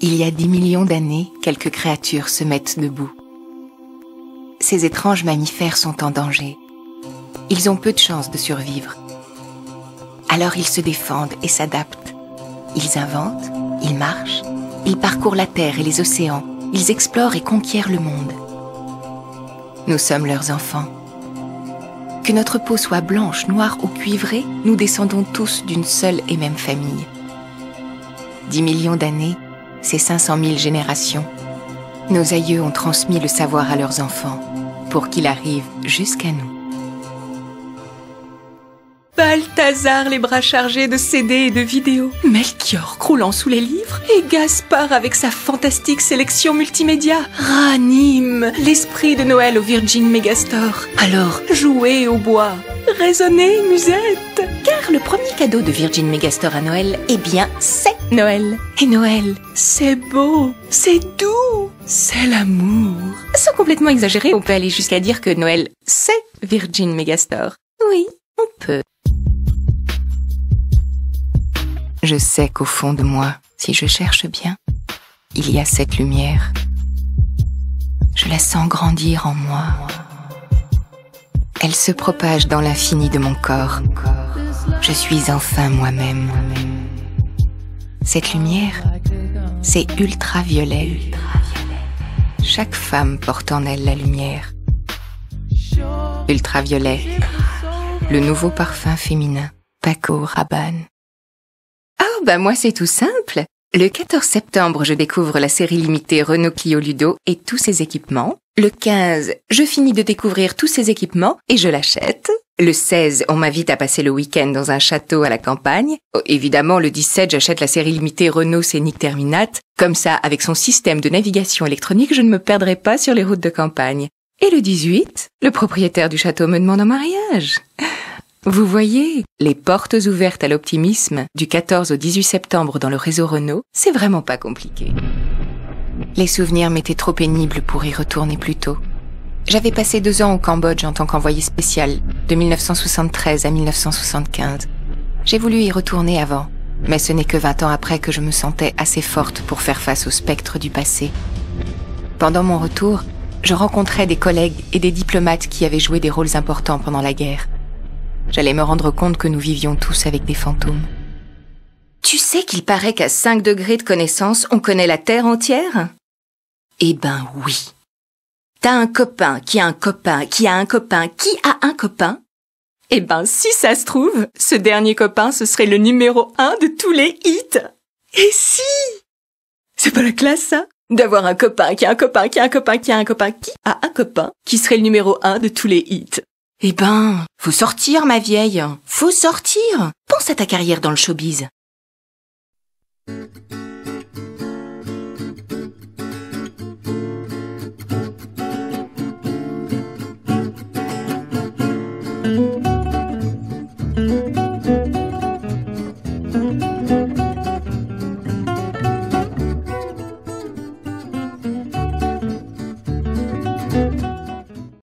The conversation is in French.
Il y a 10 millions d'années, quelques créatures se mettent debout. Ces étranges mammifères sont en danger. Ils ont peu de chances de survivre. Alors ils se défendent et s'adaptent. Ils inventent, ils marchent, ils parcourent la terre et les océans, ils explorent et conquièrent le monde. Nous sommes leurs enfants. Que notre peau soit blanche, noire ou cuivrée, nous descendons tous d'une seule et même famille. 10 millions d'années, c'est 500 000 générations. Nos aïeux ont transmis le savoir à leurs enfants pour qu'il arrive jusqu'à nous. Balthazar les bras chargés de CD et de vidéos, Melchior croulant sous les livres et Gaspard avec sa fantastique sélection multimédia raniment l'esprit de Noël au Virgin Megastore. Alors, jouez au bois, raisonnez musette, car le premier cadeau de Virgin Megastore à Noël, eh bien, c'est Noël. Et Noël, c'est beau, c'est doux, c'est l'amour. Sans complètement exagérer, on peut aller jusqu'à dire que Noël, c'est Virgin Megastore. Oui, on peut. Je sais qu'au fond de moi, si je cherche bien, il y a cette lumière. Je la sens grandir en moi. Elle se propage dans l'infini de mon corps. Je suis enfin moi-même. Cette lumière, c'est ultraviolet. Chaque femme porte en elle la lumière. Ultraviolet, le nouveau parfum féminin, Paco Rabanne. Oh, bah moi c'est tout simple. Le 14 septembre, je découvre la série limitée Renault Clio Ludo et tous ses équipements. Le 15, je finis de découvrir tous ses équipements et je l'achète. Le 16, on m'invite à passer le week-end dans un château à la campagne. Oh, évidemment, le 17, j'achète la série limitée Renault Scénic Terminat. Comme ça, avec son système de navigation électronique, je ne me perdrai pas sur les routes de campagne. Et le 18, le propriétaire du château me demande en mariage. Vous voyez, les portes ouvertes à l'optimisme du 14 au 18 septembre dans le réseau Renault, c'est vraiment pas compliqué. Les souvenirs m'étaient trop pénibles pour y retourner plus tôt. J'avais passé 2 ans au Cambodge en tant qu'envoyé spécial, de 1973 à 1975. J'ai voulu y retourner avant, mais ce n'est que 20 ans après que je me sentais assez forte pour faire face au spectre du passé. Pendant mon retour, je rencontrais des collègues et des diplomates qui avaient joué des rôles importants pendant la guerre. J'allais me rendre compte que nous vivions tous avec des fantômes. Tu sais qu'il paraît qu'à 5 degrés de connaissance, on connaît la Terre entière? Eh ben oui. T'as un copain qui a un copain qui a un copain qui a un copain? Eh ben si ça se trouve, ce dernier copain, ce serait le numéro 1 de tous les hits. Et si? C'est pas la classe, ça? D'avoir un copain qui a un copain qui a un copain qui a un copain qui a un copain qui serait le numéro 1 de tous les hits. Eh ben, faut sortir, ma vieille. Faut sortir. Pense à ta carrière dans le showbiz.